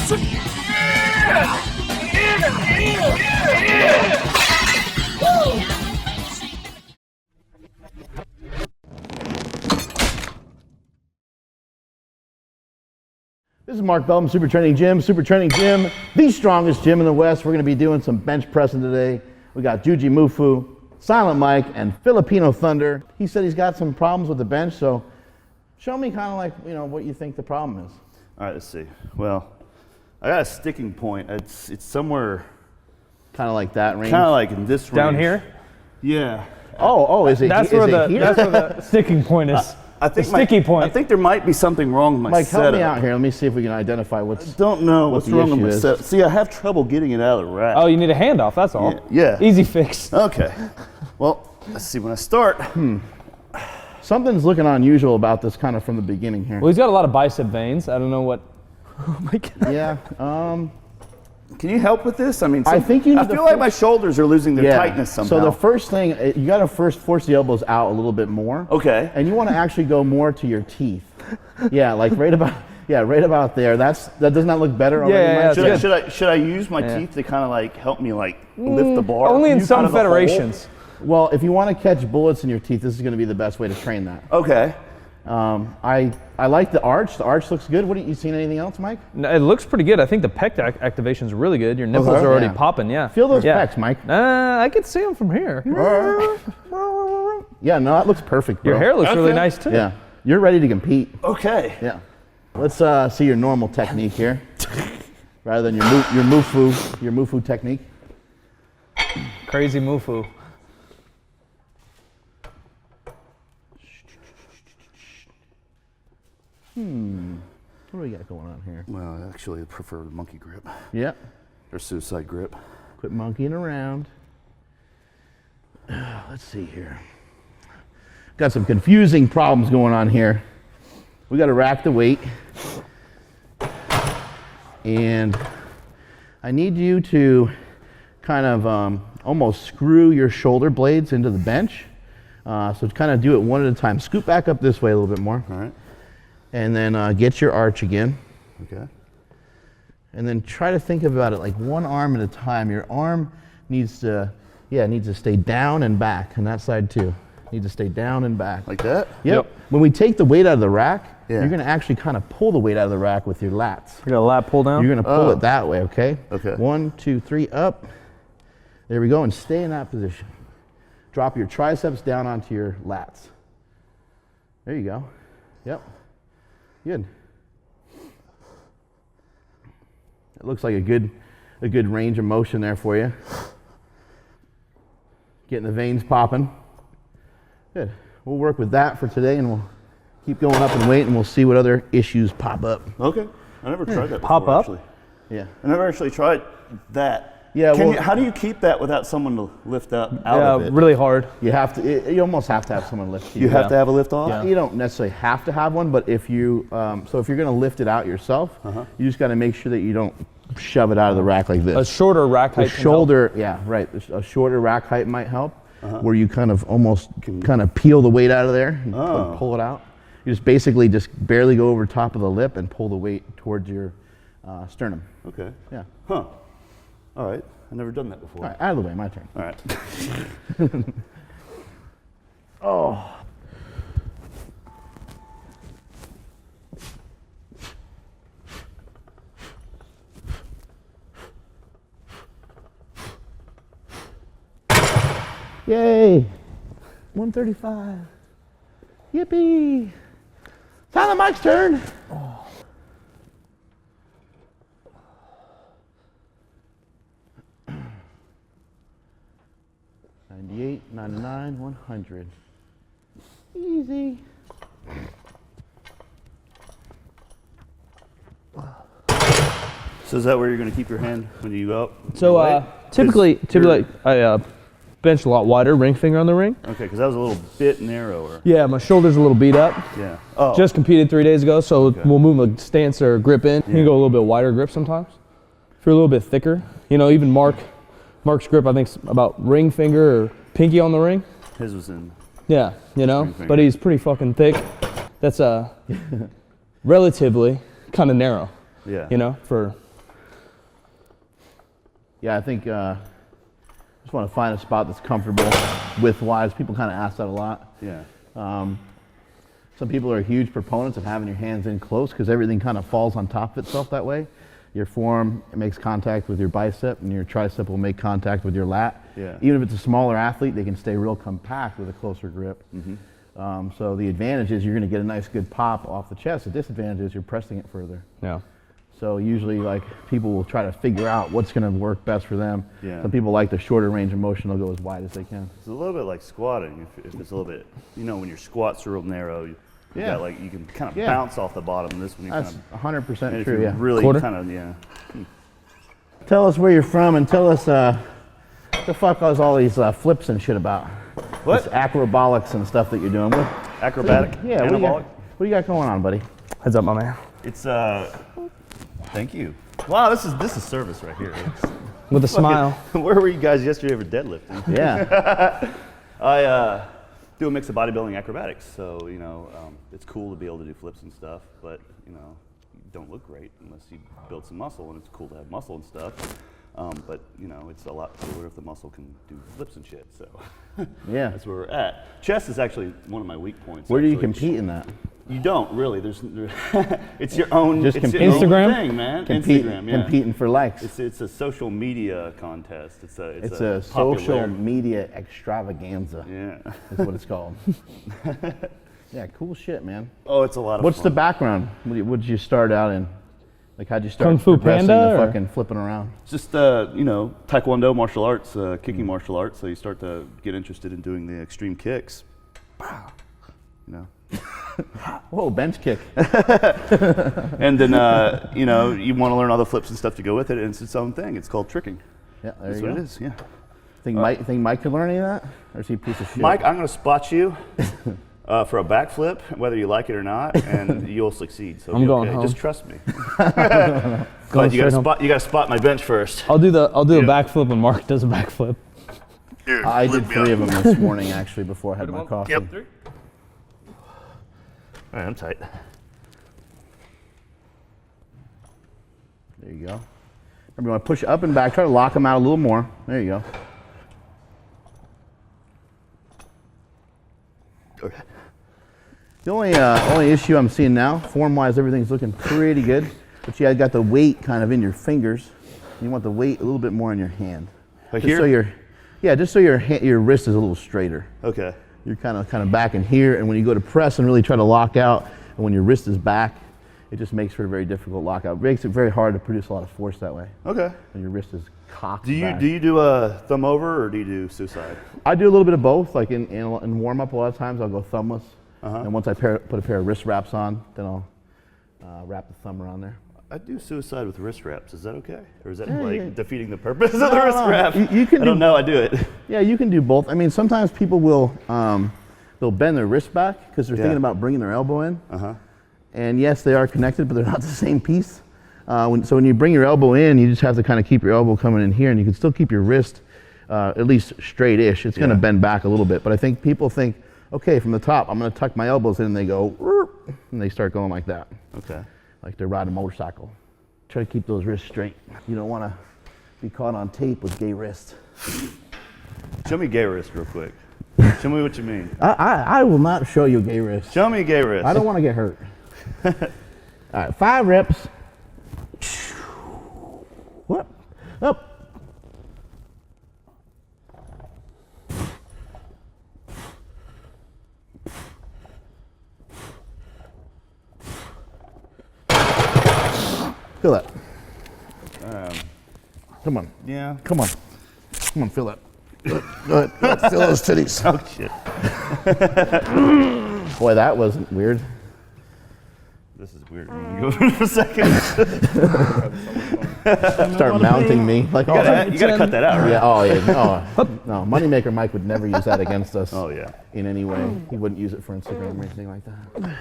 This is Mark Belton, Super Training Gym, the strongest gym in the West. We're going to be doing some bench pressing today. We got Juji Mufu, Silent Mike, and Filipino Thunder. He said he's got some problems with the bench, so show me kind of like, you know, what you think the problem is. All right, let's see. Well, I got a sticking point. It's somewhere kind of like that range. Kind of like in this range. Down here? Yeah. Oh, is it? That's where the sticking point is. I think sticky point. I think there might be something wrong with my Mike, setup. help me out here. Let me see if we can identify what's. I don't know what's wrong with my issue is. setup. See, I have trouble getting it out of the rack. Oh, you need a handoff, that's all. Yeah. Easy fix. Okay. Well, let's see. When I start. Something's looking unusual about this kind of from the beginning here. Well, he's got a lot of bicep veins. I don't know what. Oh my God. Yeah. Can you help with this? I mean, I think you need I feel like my shoulders are losing their tightness somehow. So the first thing, you got to first force the elbows out a little bit more. Okay. And you want to actually go more to your teeth. Yeah, like right about there. That does not look better already. Yeah, should I use my teeth to kind of like help me like lift the bar? Only in some federations. Well, if you want to catch bullets in your teeth, this is going to be the best way to train that. Okay. I like the arch. The arch looks good. What you seen anything else, Mike? No, it looks pretty good. I think the pec activation is really good. Your nipples are already popping. Yeah. Feel those pecs, Mike. I can see them from here. Yeah, no, that looks perfect, bro. Your hair looks really nice too. Yeah, you're ready to compete. Okay. Yeah. Let's see your normal technique here, rather than your Mufu technique. Crazy Mufu. What do we got going on here? Well, actually, I prefer the monkey grip. Yep. Or suicide grip. Quit monkeying around. Let's see here. Got some confusing problems going on here. We got to rack the weight. And I need you to kind of almost screw your shoulder blades into the bench. So kind of do it one at a time. Scoot back up this way a little bit more. All right. And then get your arch again. Okay. And then try to think about it like one arm at a time. Your arm needs to stay down and back, and that side too. Needs to stay down and back. Like that? Yep. When we take the weight out of the rack, Yeah. you're gonna actually kind of pull the weight out of the rack with your lats. You got a lat pull down? You're gonna pull it that way, okay? Okay. 1, 2, 3, up. There we go, and stay in that position. Drop your triceps down onto your lats. There you go. Yep. Good. It looks like a good range of motion there for you. Getting the veins popping. Good. We'll work with that for today, and we'll keep going up in weight, and we'll see what other issues pop up. Okay. I never tried that before, Pop up? actually. Yeah. I never actually tried that. Yeah. How do you keep that without someone to lift up out of it? Really hard. You have to. You almost have to have someone lift you. You have to have a lift off? Yeah. You don't necessarily have to have one, but if you, so if you're going to lift it out yourself, you just got to make sure that you don't shove it out of the rack like this. A shorter rack height. The shoulder, yeah, right. A shorter rack height might help, where you kind of almost kind of peel the weight out of there and pull it out. You just basically just barely go over top of the lip and pull the weight towards your sternum. Okay. Yeah. Huh. All right. I've never done that before. All right, out of the way, my turn. All right. Oh. Yay. 135. Yippee. Silent Mike's turn. Oh. 98, 99, 100. Easy. So is that where you're going to keep your hand when you go up? So typically I bench a lot wider, ring finger on the ring. Okay, because that was a little bit narrower. Yeah, my shoulder's a little beat up. Yeah. Oh. Just competed 3 days ago, so we'll move a stance or grip in. You can go a little bit wider grip sometimes. If you're a little bit thicker, you know, even Mark's grip, I think, is about ring finger or pinky on the ring. His was in. Yeah, you know, but he's pretty fucking thick. That's relatively kind of narrow. Yeah. You know, for Yeah, I think just want to find a spot that's comfortable width-wise. People kind of ask that a lot. Yeah. Some people are huge proponents of having your hands in close because everything kind of falls on top of itself that way. Your forearm makes contact with your bicep, and your tricep will make contact with your lat. Yeah. Even if it's a smaller athlete, they can stay real compact with a closer grip. So the advantage is you're going to get a nice good pop off the chest. The disadvantage is you're pressing it further. Yeah. So usually, like, people will try to figure out what's going to work best for them. Yeah. Some people like the shorter range of motion. They'll go as wide as they can. It's a little bit like squatting. If it's a little bit, you know, when your squats are real narrow, you got, like, you can kind of bounce off the bottom. This one, you That's kind of 100% true. Yeah. really Quarter? kind of, yeah. Tell us where you're from and tell us the fuck is all these flips and shit about. What? This acrobatics and stuff that you're doing. Acrobatic, Yeah. anabolic. What do you got going on, buddy? Heads up, my man. It's thank you. Wow, this is service right here. With a smile. Where were you guys yesterday for deadlifting? Yeah. I do a mix of bodybuilding and acrobatics, so you know it's cool to be able to do flips and stuff. But you know, you don't look great unless you build some muscle, and it's cool to have muscle and stuff. But you know, it's a lot cooler if the muscle can do flips and shit. So Yeah. that's where we're at. Chest is actually one of my weak points. Where do you actually. compete in that? You don't really. It's your own. Just it's your compete. own Instagram? thing, man. Compete, Instagram, yeah. Competing for likes. It's a social media contest. It's a social popular- media extravaganza. Yeah. Is what it's called. Yeah, cool shit, man. Oh, it's a lot of What's fun. the background? What did you start out in? Like, how'd you start Kung Fu progressing Panda, to or? fucking flipping around? It's just you know, Taekwondo martial arts, kicking martial arts. So you start to get interested in doing the extreme kicks. Wow. You know. Whoa, bench kick. And then you know, you want to learn all the flips and stuff to go with it, and it's its own thing. It's called tricking. Yeah, there That's you what go. it is. Yeah. Think Mike could learn any of that? Or is he a piece of shit? Mike, I'm going to spot you for a backflip, whether you like it or not, and you'll succeed. So I'm be going okay. home. Just trust me. But you got to spot my bench first. I'll do a backflip when Mark does a backflip. Here, I flip did me 3 up. of them this morning, actually, before I had my coffee. Yep. All right, I'm tight. There you go. Remember, you want to push up and back. Try to lock them out a little more. There you go. Okay. The only issue I'm seeing now, form-wise, everything's looking pretty good, but you got the weight kind of in your fingers. You want the weight a little bit more in your hand. Like Just here? So your wrist is a little straighter. Okay. You're kind of back in here, and when you go to press and really try to lock out, and when your wrist is back, it just makes for a very difficult lockout. It makes it very hard to produce a lot of force that way. Okay. When your wrist is cocked Do back. you do a thumb over or do you do suicide? I do a little bit of both. Like in warm up, a lot of times I'll go thumbless, and once I put a pair of wrist wraps on, then I'll wrap the thumb around there. I do suicide with wrist wraps. Is that okay? Or is that Yeah, like yeah. defeating the purpose of the wrist wrap? You can I don't know. I do it. Yeah, you can do both. I mean, sometimes people will they'll bend their wrist back because they're thinking about bringing their elbow in. And yes, they are connected, but they're not the same piece. So when you bring your elbow in, you just have to kind of keep your elbow coming in here, and you can still keep your wrist at least straight-ish. It's going to bend back a little bit, but I think people think, okay, from the top, I'm going to tuck my elbows in, and they go, "Whoop," and they start going like that, Okay. like they're riding a motorcycle. Try to keep those wrists straight. You don't want to be caught on tape with gay wrists. Show me gay wrist real quick. Show me what you mean. I will not show you gay wrists. Show me a gay wrist. I don't want to get hurt. All right, 5 reps. What? Up. Feel that. Come on. Yeah. Come on. Come on, feel that. Go ahead. Feel those titties. Oh shit. Boy, that wasn't weird. This is weird. I'm gonna go for a second. Start mounting me. Like, You gotta cut that out, right? Yeah, oh yeah. No, Moneymaker Mike would never use that against us. Oh yeah. In any way. He wouldn't use it for Instagram or anything like that.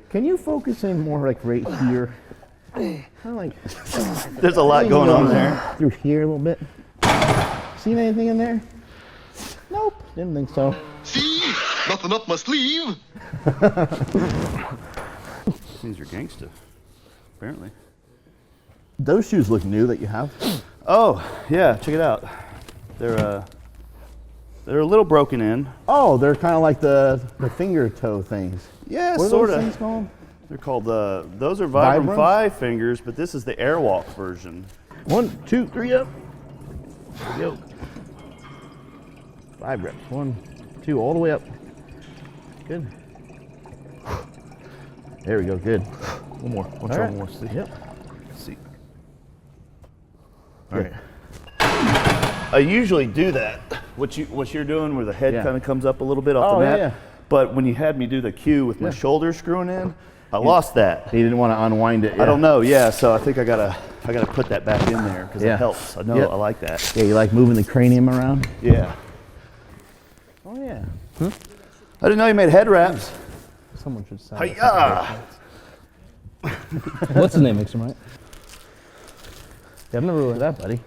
Can you focus in more like right here? Kind of like There's a lot going on there. through here a little bit. Seen anything in there? Nope, didn't think so. See? Nothing up my sleeve. Means you're gangsta. Apparently. Those shoes look new that you have. Oh, yeah, check it out. They're a little broken in. Oh, they're kind of like the finger toe things. Yeah, What are sort those of. things called? They're called, those are Vibram Vibrams? 5 fingers, but this is the Airwalk version. 1, 2, 3 up. There we go. 5 reps. 1, 2, all the way up. Good. There we go. Good. One more. One All right. more. See. Yep. See. All right. I usually do that. What you're doing, where the head Yeah. kind of comes up a little bit off Oh, the yeah, mat. yeah. But when you had me do the cue with my Yeah. shoulder screwing in, I lost that. He didn't want to unwind it. I don't know. Yeah. So I think I gotta put that back in there because Yeah. it helps. I know. Yep. I like that. Yeah, you like moving the cranium around? Yeah. Oh, yeah. I didn't know you made head wraps. Someone should say. Hi-ya! What's his name makes him, right? Yeah, I've never really Look at that, buddy.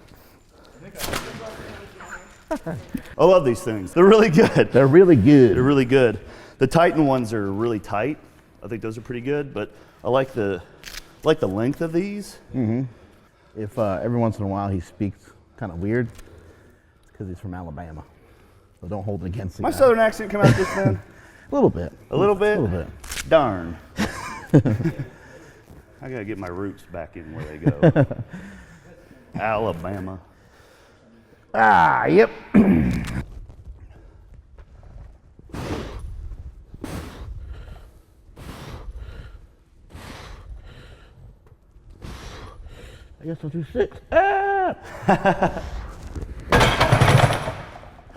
I love these things. They're really good. They're really good. They're really good. The Titan ones are really tight. I think those are pretty good, but I like the length of these. If every once in a while he speaks kind of weird, it's because he's from Alabama. So don't hold it against him. My southern accent come out just then? A little bit. A little bit? A little bit. Darn. I gotta get my roots back in where they go. Alabama. Ah, yep. I guess I'll do 6. Ah!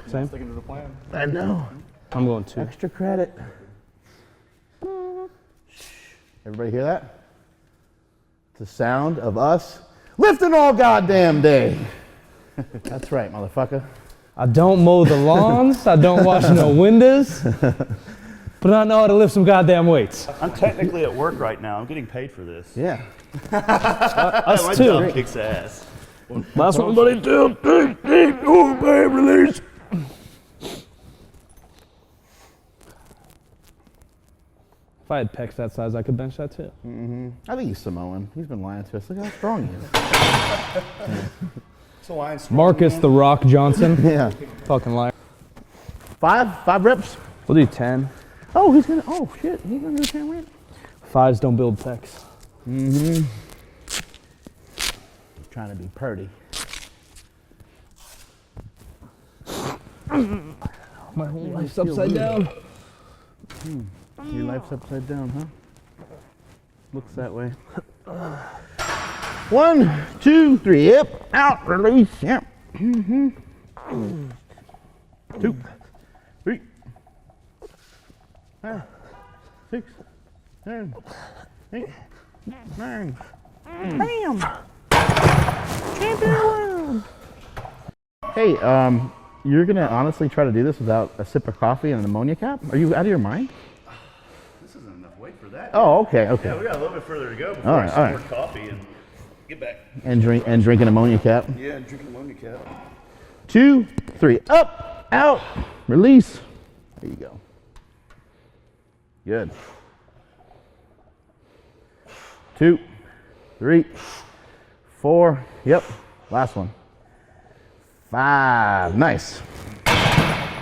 Same. Sticking to the plan. I know. I'm going 2. Extra credit. Everybody hear that? It's the sound of us lifting all goddamn day. That's right, motherfucker. I don't mow the lawns. I don't wash no windows. But I know how to lift some goddamn weights. I'm technically at work right now. I'm getting paid for this. Yeah. Us My too. job kicks ass. Last one, buddy. 2, 3, 8, oh, babe, release. If I had pecs that size, I could bench that too. I think he's Samoan. He's been lying to us. Look how strong he is. So I Marcus the Rock Johnson. Yeah. Fucking liar. 5 reps. We'll do 10. Oh, he's gonna. Oh shit, he's gonna do 10 reps. 5s don't build pecs. Trying to be purdy. My whole life's upside down. Your life's upside down, huh? Looks that way. 1, 2, 3. Yep. Out. Release. Yep. 2, 3, 5, 6, 7, 8, 9. Bam! Champion round. Hey, you're gonna honestly try to do this without a sip of coffee and an ammonia cap? Are you out of your mind? This isn't enough weight for that. Oh, okay, okay. Yeah, we got a little bit further to go before All I right, some all more right. coffee and get back. And drink an ammonia cap. Yeah, and drink ammonia cap. 2, 3. Up, out, release. There you go. Good. 2, 3, 4. Yep. Last one. 5. Nice.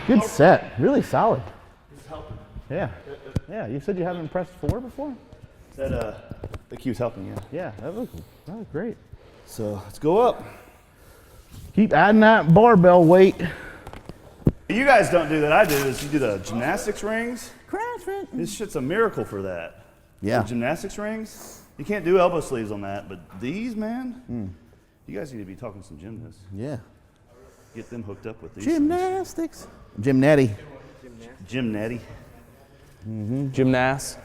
Good set. Really solid. It's helping. Yeah. Yeah. You said you haven't pressed 4 before? That the cue's helping, yeah. Yeah. That looked great. So let's go up. Keep adding that barbell weight. You guys don't do that. I do is you do the gymnastics rings. This shit's a miracle for that. Yeah. The gymnastics rings. You can't do elbow sleeves on that, but these, man, you guys need to be talking to some gymnasts. Yeah. Get them hooked up with these. Gymnastics. Gymnetty. Gymnatty. Gymnast.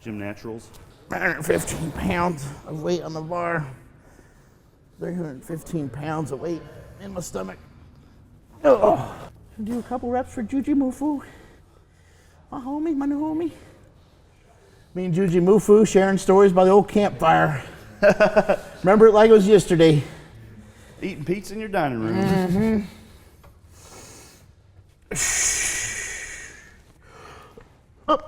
Gymnaturals. 115 pounds of weight on the bar. 315 pounds of weight in my stomach. Oh. Do a couple reps for Juji Mufu. My homie, my new homie. Me and Juji Mufu sharing stories by the old campfire. Remember it like it was yesterday. Eating pizza in your dining room. Up.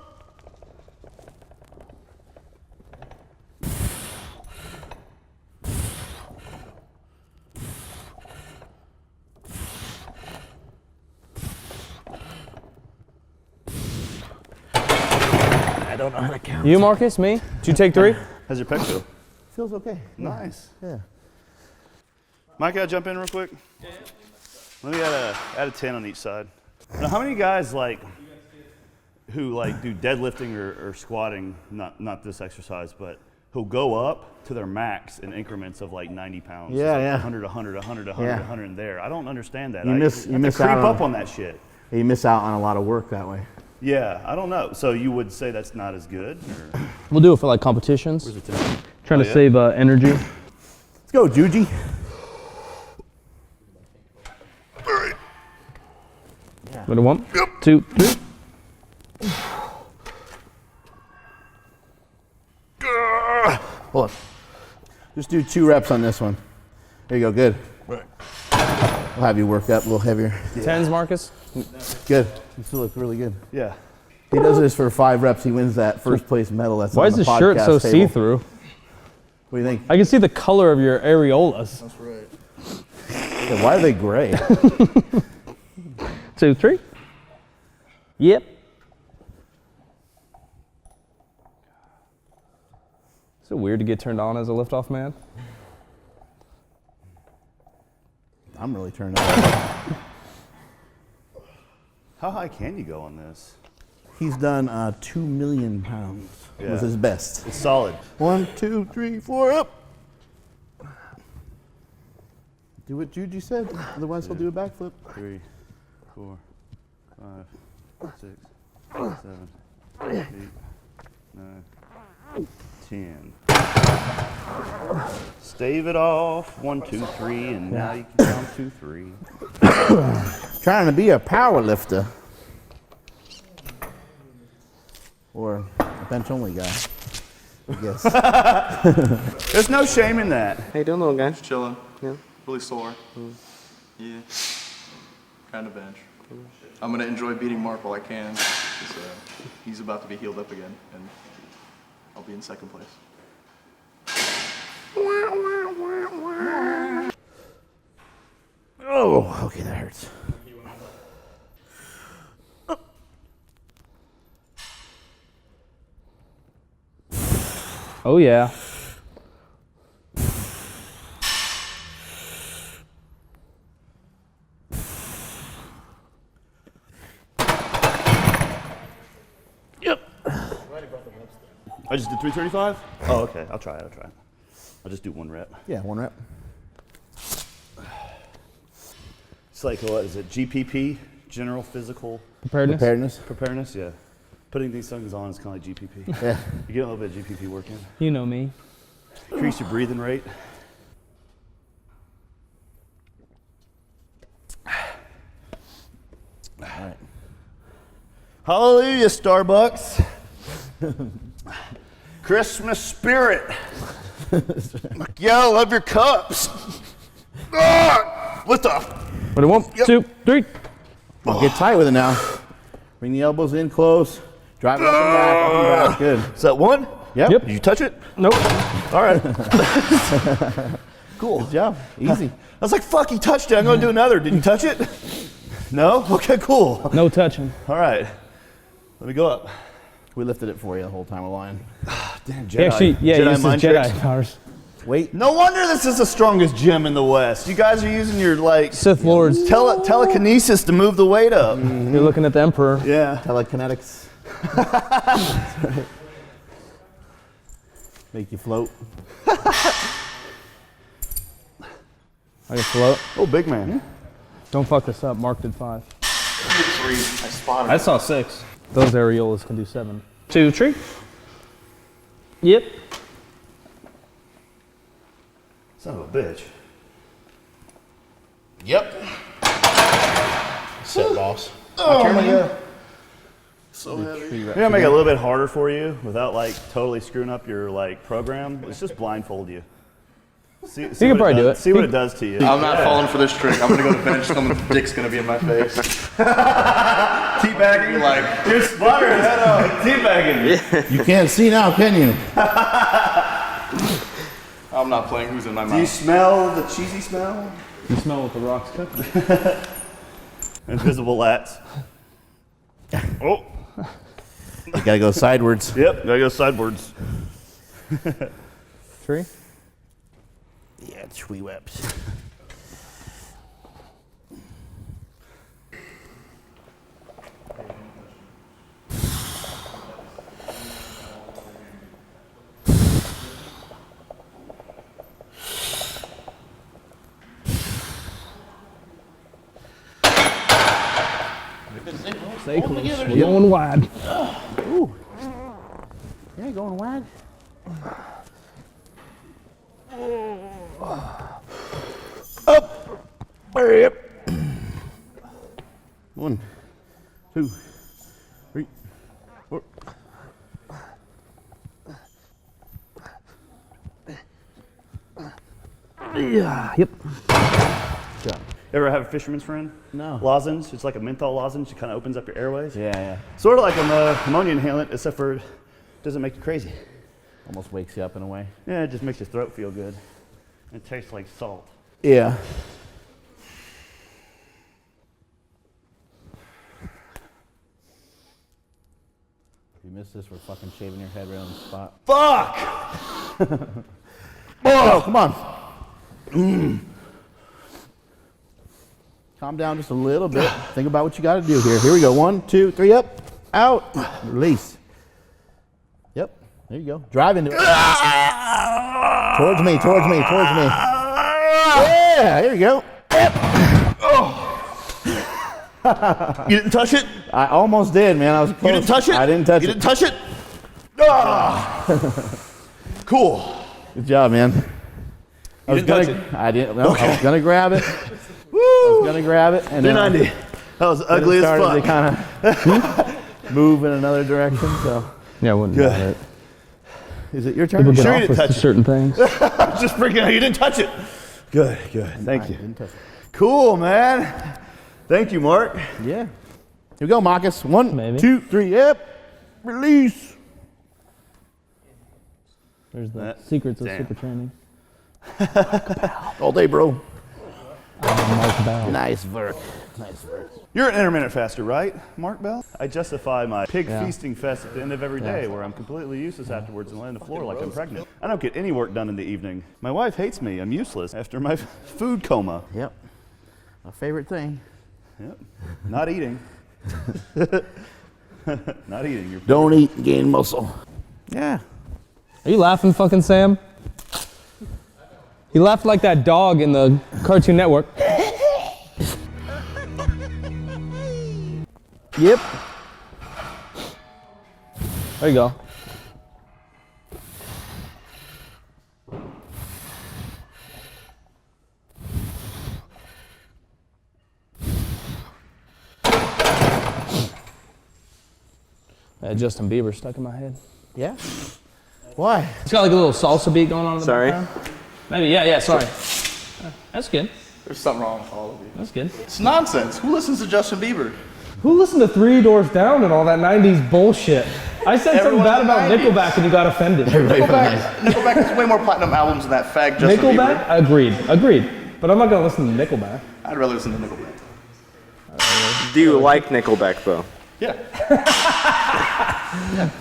I don't know how to count. You, Marcus, me? Did you take 3? How's your pec feel? Feels okay. Nice. Yeah. Mike, can I jump in real quick? Let me add a 10 on each side. Now, how many guys who do deadlifting or squatting, not this exercise, but who go up to their max in increments of like 90 pounds? Yeah, yeah. 100, 100, 100, 100, Yeah. 100 and there. I don't understand that. You miss creep out up on that shit. You miss out on a lot of work that way. Yeah, I don't know. So you would say that's not as good? Or? We'll do it for like competitions. Where's the 10? Trying to save energy. Let's go, Juji. Ready, 1, 2, 3. Hold on. Just do 2 reps on this one. There you go, good. Right. We'll have you work up a little heavier. 10s, Marcus? Good. You still look really good. Yeah. He does this for 5 reps. He wins that first place medal. That's Why on is the this shirt podcast so table. see-through? What do you think? I can see the color of your areolas. That's right. Yeah, why are they gray? 2, 3. Yep. Is it weird to get turned on as a liftoff man? I'm really turned on. How high can you go on this? He's done 2 million pounds. Yeah. Was his best. It's solid. 1, 2, 3, 4, up. Do what Juji said. Otherwise, he'll do a backflip. 3, 4, 5, 6, 7, 8, 9, 10. Stave it off. 1, 2, 3, and now you can count 2, 3. Trying to be a power lifter. Or a bench only guy, I guess. There's no shame in that. How you doing, little guy? Just chilling. Yeah. Really sore. Yeah. Kind of bench. I'm gonna enjoy beating Mark while I can, because he's about to be healed up again, and I'll be in second place. Oh, okay, that hurts. Oh, yeah. Yep. I just did 335? Oh, okay. I'll try it. I'll just do 1 rep. Yeah, 1 rep. It's like, what is it? GPP? General Physical Preparedness? Yeah. Putting these things on is kind of like GPP. Yeah. You get a little bit of GPP work in. You know me. Increase your breathing rate. All right. Hallelujah, Starbucks. Christmas spirit. Yeah, I love your cups. Lift off. Ready, 1, 2, 3. Oh, get tight with it now. Bring the elbows in close. Drive it up and back, up and back. Good. Is that 1? Yep. Yep. Did you touch it? Nope. All right. Cool. Good job. Easy. I was like, fuck, he touched it. I'm going to do another. Did you touch it? No? Okay, cool. No touching. All right. Let me go up. We lifted it for you the whole time we're lying. Damn, Jedi. Actually, yeah, Jedi uses mind Jedi tricks. powers. Wait. No wonder this is the strongest gym in the West. You guys are using your, like, Sith Lords. telekinesis to move the weight up. You're looking at the Emperor. Yeah. Telekinetics. That's right. Make you float. I can float. Oh, big man. Don't fuck this up. Mark did 5. 3. I spotted I saw 6. Those areolas can do 7. 2, 3. Yep. Son of a bitch. Yep. Set, boss. Oh, my God. So heavy. You know, make it a little bit harder for you without like totally screwing up your like program. Let's just blindfold you. See He can probably do it. See what it does to you. I'm not falling for this trick. I'm gonna go to bench. Someone's dick's gonna be in my face. Teabagging, Like, you're sputtering. Teabagging. You can't see now, can you? I'm not playing who's in my Do you mouth. smell the cheesy smell? You smell what the rock's cooking. Invisible lats. Oh. You gotta go sidewards. Yep, gotta go sidewards. Tree? Yeah, tree webs. Stay close. We're going wide. Ooh. Yeah, going wide. Up. Hurry up. 1, 2, 3, 4. Yeah. Yep. Ever have a fisherman's friend? No. Lozenge. It's like a menthol lozenge. It kind of opens up your airways. Yeah. Sort of like ammonia inhalant, except for it doesn't make you crazy. Almost wakes you up in a way. Yeah, it just makes your throat feel good. It tastes like salt. Yeah. If you miss this, we're fucking shaving your head right on the spot. Fuck! Oh, come on. Calm down just a little bit. Think about what you got to do here. Here we go. 1, 2, 3, up, out, release. Yep. There you go. Drive into it. Towards me. Yeah. Here you go. You didn't touch it? I almost did, man. I was close. You didn't touch it? I didn't touch You it. didn't touch it? Ah! Cool. Good job, man. You didn't touch it? I didn't. No, Okay. I was gonna grab it. Woo! I was gonna grab it, and then 290. That was ugly as started fuck. to kind of move in another direction. So, Yeah, I wouldn't Good. do it. is it your turn? People get Sure you off didn't with touch it. certain things. Just freaking out. You didn't touch it. Good. Thank I you. didn't touch it. Cool, man. Thank you, Mark. Yeah. Here we go, Marcus. 1, Maybe. 2, 3, yep. Release. There's the That- secrets of damn. super training. All day, bro. Mark Bell. Nice work. Nice work. You're an intermittent faster, right, Mark Bell? I justify my pig Yeah. feasting fest at the end of every day where I'm completely useless afterwards and lay on the floor like I'm pregnant. I don't get any work done in the evening. My wife hates me. I'm useless after my food coma. Yep. My favorite thing. Yep. Not eating. Not eating. You're Don't eat, gain muscle. Yeah. Are you laughing, fucking Sam? He laughed like that dog in the Cartoon Network. Yep. There you go. Justin Bieber stuck in my head. Yeah. Why? It's got like a little salsa beat going on in the Sorry. background. Maybe, yeah, sorry. That's good. There's something wrong with all of you. That's good. It's nonsense. Who listens to Justin Bieber? Who listened to Three Doors Down and all that 90s bullshit? I said Everyone something bad in the about 90s. Nickelback and you got offended. Nickelback has way more platinum albums than that fag Justin Nickelback? Bieber. Agreed. But I'm not gonna listen to Nickelback. I'd rather listen to Nickelback. Do you like Nickelback though? Yeah.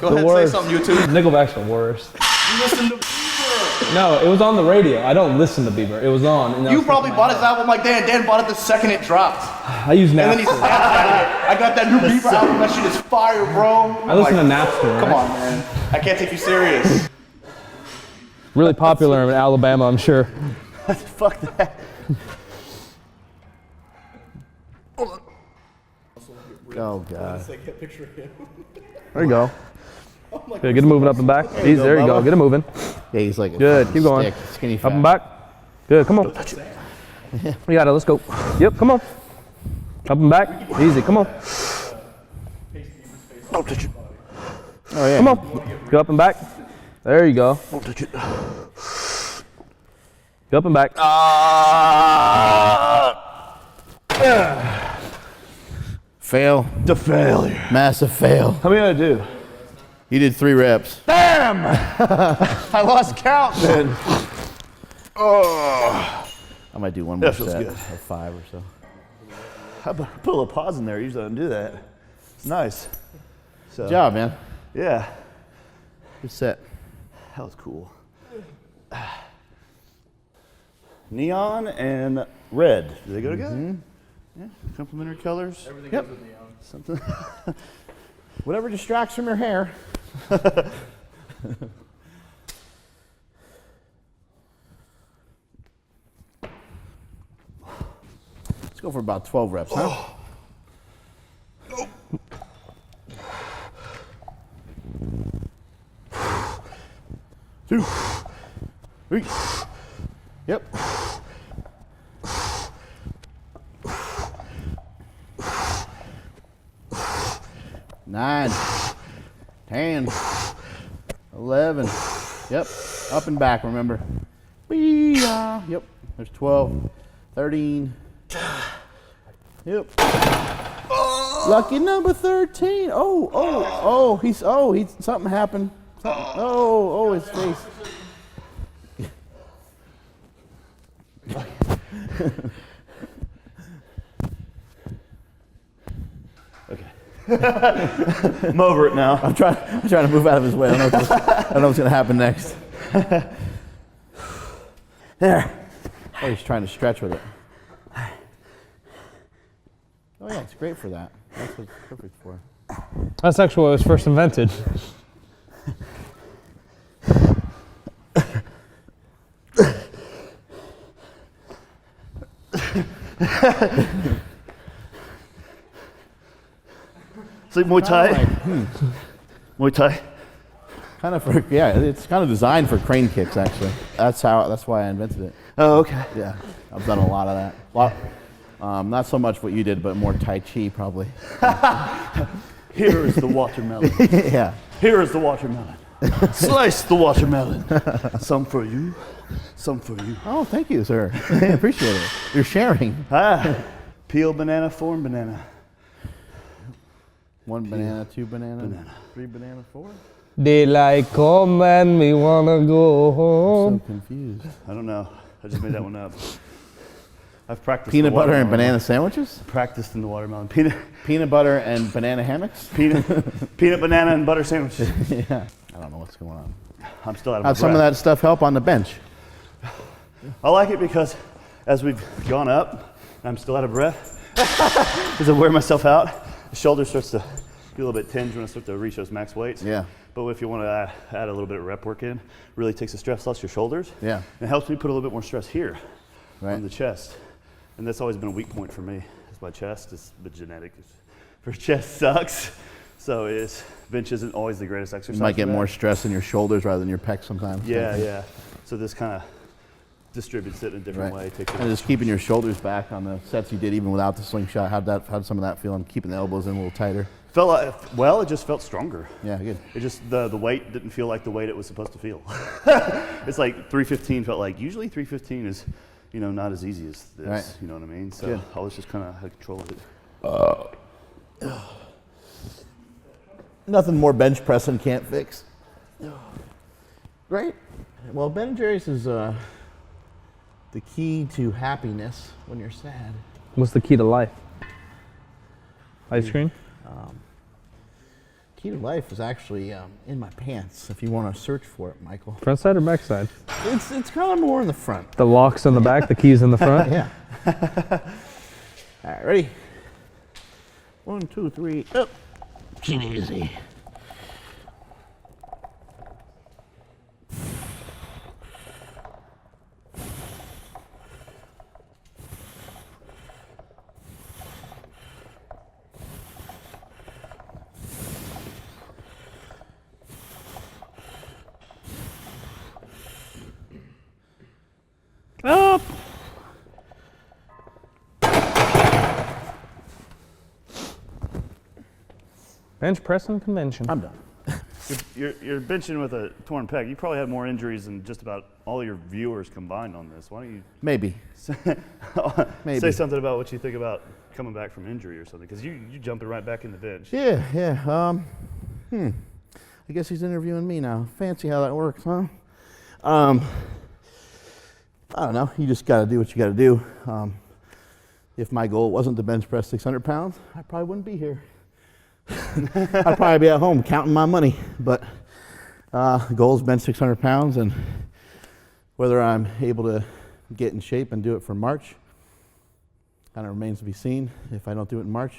Go ahead and worst. say something, YouTube. Nickelback's the worst. You listen to Bieber. No, it was on the radio. I don't listen to Bieber. It was on. And that You was probably in my bought his head. album like Dan. Dan bought it the second it dropped. I use And then he Napster. Snapchatted it. I got that new Bieber album. That shit is fire, bro. I listen to Napster. Come right? on, man. I can't take you serious. Really popular in Alabama, I'm sure. fuck that. Oh, God. There you go. Good, get it moving up and back. Easy, there you go. Get it moving. Yeah, he's like a Good, fucking keep going. stick, skinny Up and fat. back. Good, come on. We got it, let's go. Yep, come on. Up and back. Easy, come on. Don't touch it. Oh, yeah. Come on. Go up and back. There you go. Don't touch it. Go up and back. Fail. The failure. Massive fail. How many did I do? You did 3 reps. Damn! I lost count then. Oh. I might do one more That feels set good. of 5 or so. I put a little pause in there. Usually I don't do that. It's nice. So, Good job, man. Yeah, Good set. that was cool. Neon and red. Do they go together? Yeah, complementary colors. Everything Yep. goes with neon. Something. Whatever distracts from your hair. Let's go for about 12 reps, huh? Two, three. Yep. Nine, 10, 11. Yep. Up and back, remember. Yep. There's 12, 13. Yep. Lucky number 13. He's something happened. His face. I'm over it now. I'm trying to move out of his way. I don't know what's gonna happen next. There. Oh, he's trying to stretch with it. Oh yeah, it's great for that. That's what it's perfect for. That's actually what it was first invented. It's like Muay Thai. Kinda Muay Thai. Kind of for it's kind of designed for crane kicks actually. That's why I invented it. Oh, okay. Yeah, I've done a lot of that. Not so much what you did, but more Tai Chi probably. Here is the watermelon. Yeah. Here is the watermelon. Slice the watermelon. Some for you, some for you. Oh, thank you, sir. I appreciate it. You're sharing. Peel banana, form banana. One banana, two banana, three banana, four. Daylight come and me wanna go So home. confused. I don't know. I just made that one up. I've practiced Peanut the butter and watermelon. banana sandwiches? Practiced in the watermelon. Peanut butter and banana hammocks? Peanut, banana, and butter sandwiches. Yeah. I don't know what's going on. I'm still out of my How'd some of breath. that stuff help on the bench? I like it because as we've gone up, I'm still out of breath. As I wear myself out, the shoulder starts to be a little bit tinged when I start to reach those max weights. Yeah. But if you want to add a little bit of rep work in, really takes the stress off your shoulders. Yeah. And it helps me put a little bit more stress here Right. on the chest. And that's always been a weak point for me, is my chest. It's the genetic. For chest sucks. So bench isn't always the greatest exercise. You might get for that. more stress in your shoulders rather than your pecs sometimes. Yeah, yeah. So this kind of distributes it in a different way. Takes it And just keeping your shoulders back on the sets you did even without the sling shot. How'd some of that feel? And keeping the elbows in a little tighter. felt like, well, it just felt stronger. Yeah, good. It just the weight didn't feel like the weight it was supposed to feel. It's like 315 felt like usually 315 is, not as easy as this. Right. You know what I mean? So Good. I was just kind of had control of it. Nothing more bench pressing can't fix. Great. Well, Ben & Jerry's is the key to happiness when you're sad. What's the key to life? Ice cream? Key to life is actually in my pants. If you want to search for it, Michael. Front side or back side? It's kind of more in the front. The lock's in the back, the key's in the front? Yeah. All right, ready? 1, 2, 3, up. Easy. Up! Bench pressing convention. I'm done. You're benching with a torn pec. You probably have more injuries than just about all your viewers combined on this. Why don't you Maybe. Maybe. say something about what you think about coming back from injury or something? Because you jumping right back in the bench. Yeah. I guess he's interviewing me now. Fancy how that works, huh? I don't know. You just got to do what you got to do. If my goal wasn't to bench press 600 pounds, I probably wouldn't be here. I'd probably be at home counting my money. But the goal is bench 600 pounds, and whether I'm able to get in shape and do it for March kind of remains to be seen. If I don't do it in March,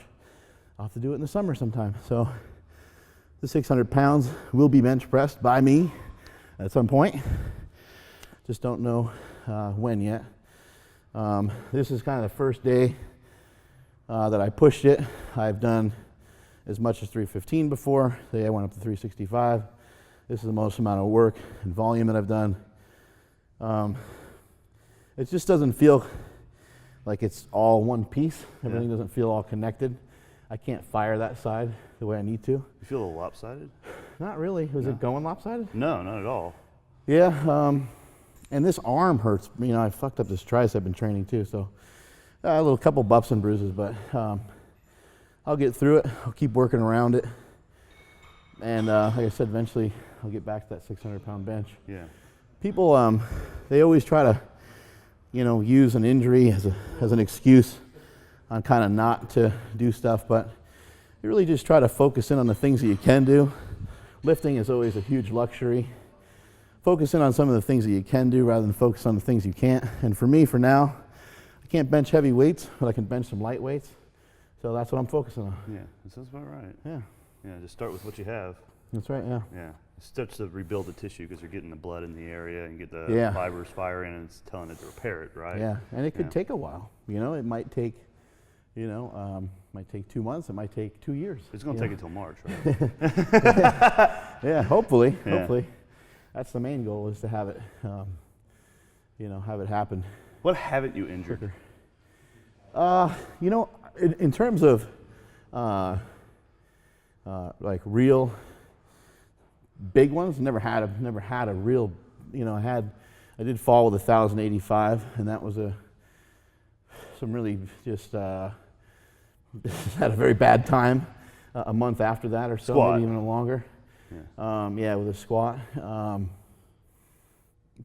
I'll have to do it in the summer sometime. So the 600 pounds will be bench pressed by me at some point. Just don't know when yet. This is kind of the first day that I pushed it. I've done as much as 315 before. Today I went up to 365. This is the most amount of work and volume that I've done. It just doesn't feel like it's all one piece. Everything doesn't feel all connected. I can't fire that side the way I need to. You feel a little lopsided? Not really. Was it going lopsided? No, not at all. Yeah, and this arm hurts. You know, I fucked up this tricep in training too, so a little couple bumps and bruises, but I'll get through it. I'll keep working around it, and like I said, eventually I'll get back to that 600-pound bench. Yeah. People, they always try to, you know, use an injury as an excuse on kind of not to do stuff, but you really just try to focus in on the things that you can do. Lifting is always a huge luxury. Focus in on some of the things that you can do rather than focus on the things you can't. And for me, for now, I can't bench heavy weights, but I can bench some light weights. So that's what I'm focusing on. Yeah, that sounds about right. Yeah, Yeah, just start with what you have. that's right, yeah. Yeah. It starts to rebuild the tissue because you're getting the blood in the area and get the Yeah. fibers firing, and it's telling it to repair it, right? Yeah, and it could Yeah. take a while. You know, it might take, might take 2 months. It might take 2 years. It's going to you take know? until March, right? Yeah, hopefully, Yeah. hopefully. That's the main goal, is to have it, have it happen. What haven't you injured? You know, in terms of like real big ones, never had a real, I did fall with 1,085, and that was some really just had a very bad time. A month after that or so, Squat. maybe even longer. Yeah. With a squat.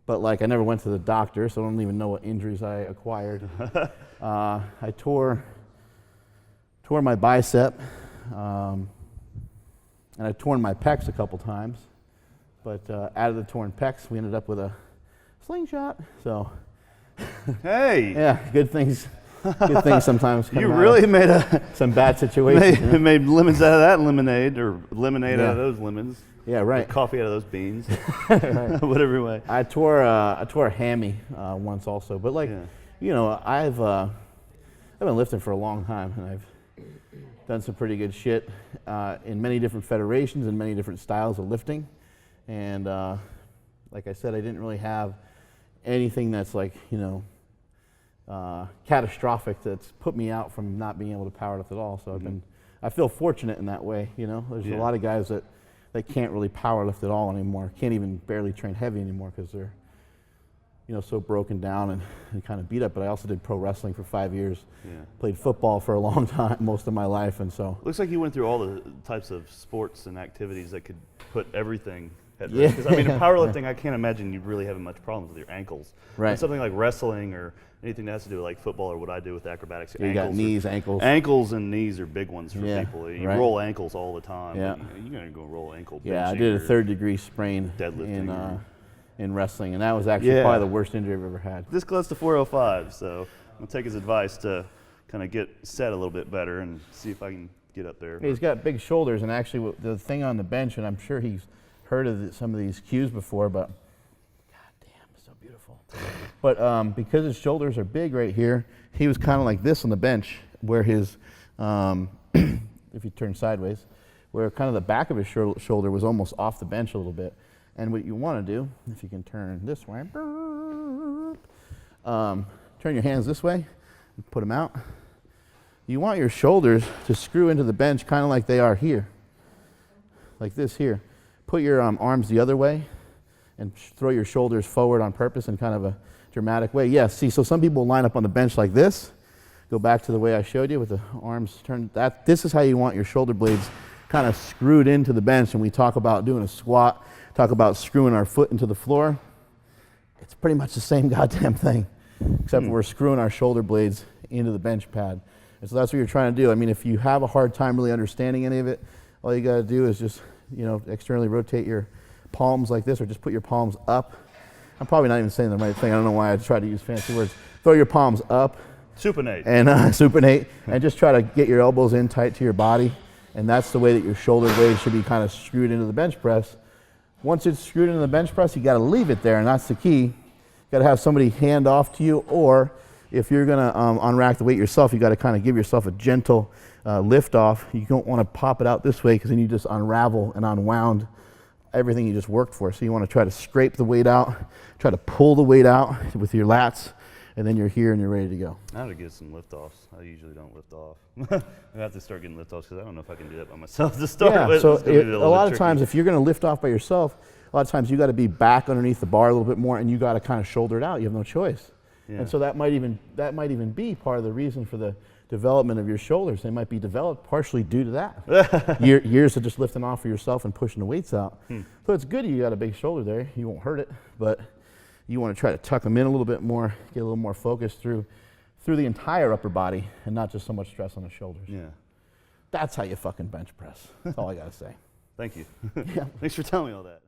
But like I never went to the doctor, so I don't even know what injuries I acquired. I tore my bicep, and I torn my pecs a couple times. But out of the torn pecs, we ended up with a Sling Shot. So Hey! yeah, good things. Good things sometimes come You out really of made some bad situations. you know? made lemons out of that lemonade, or lemonade out of those lemons. Yeah, right. Coffee out of those beans. Right. Whatever way. I tore a hammy once also, but like, Yeah. I've been lifting for a long time, and I've done some pretty good shit in many different federations and many different styles of lifting, and like I said, I didn't really have anything that's like catastrophic that's put me out from not being able to powerlift at all. So I feel fortunate in that way. There's a lot of guys that can't really powerlift at all anymore, can't even barely train heavy anymore because they're so broken down and kind of beat up. But I also did pro wrestling for 5 years, played football for a long time, most of my life, and so. Looks like you went through all the types of sports and activities that could put everything at Yeah. risk. Because in powerlifting, I can't imagine you really having much problems with your ankles. Right. And something like wrestling or anything that has to do with like football or what I do with acrobatics. You got knees, ankles. Ankles and knees are big ones for people. You right. roll ankles all the time. Yeah. You're going to go roll ankle. Yeah, I benching did a or third-degree sprain deadlifting in wrestling, and that was actually probably the worst injury I've ever had. This close to 405, so I'll take his advice to kind of get set a little bit better and see if I can get up there. He's got big shoulders, and actually the thing on the bench, and I'm sure he's heard of some of these cues before, but god damn, it's so beautiful. But because his shoulders are big right here, he was kind of like this on the bench, where his, if you turn sideways, where kind of the back of his shoulder was almost off the bench a little bit. And what you want to do, if you can turn this way, turn your hands this way, and put them out. You want your shoulders to screw into the bench kind of like they are here, like this here. Put your arms the other way and throw your shoulders forward on purpose in kind of a dramatic way. Yeah, see, so some people line up on the bench like this. Go back to the way I showed you with the arms turned. This is how you want your shoulder blades kind of screwed into the bench. And we talk about doing a squat, talk about screwing our foot into the floor. It's pretty much the same goddamn thing, except we're screwing our shoulder blades into the bench pad. And so that's what you're trying to do. I mean, if you have a hard time really understanding any of it, all you gotta do is just, externally rotate your palms like this, or just put your palms up. I'm probably not even saying the right thing. I don't know why I try to use fancy words. Throw your palms up. Supinate. And supinate, and just try to get your elbows in tight to your body. And that's the way that your shoulder blade should be kind of screwed into the bench press. Once it's screwed into the bench press, you gotta leave it there, and that's the key. You gotta have somebody hand off to you, or if you're gonna unrack the weight yourself, you gotta kind of give yourself a gentle lift off. You don't wanna pop it out this way, because then you just unravel and unwound everything you just worked for. So you wanna try to scrape the weight out, try to pull the weight out with your lats, and then you're here and you're ready to go. I have to get some lift-offs. I usually don't lift off. I have to start getting lift-offs because I don't know if I can do that by myself to start with. So It's gonna be a lot of tricky. times, if you're going to lift off by yourself, a lot of times you got to be back underneath the bar a little bit more, and you got to kind of shoulder it out. You have no choice. Yeah. And so that might even be part of the reason for the development of your shoulders. They might be developed partially due to that. Years of just lifting off for yourself and pushing the weights out. So it's good you got a big shoulder there. You won't hurt it, but you want to try to tuck them in a little bit more, get a little more focus through the entire upper body, and not just so much stress on the shoulders. Yeah. That's how you fucking bench press. That's all I got to say. Thank you. Yeah. Thanks for telling me all that.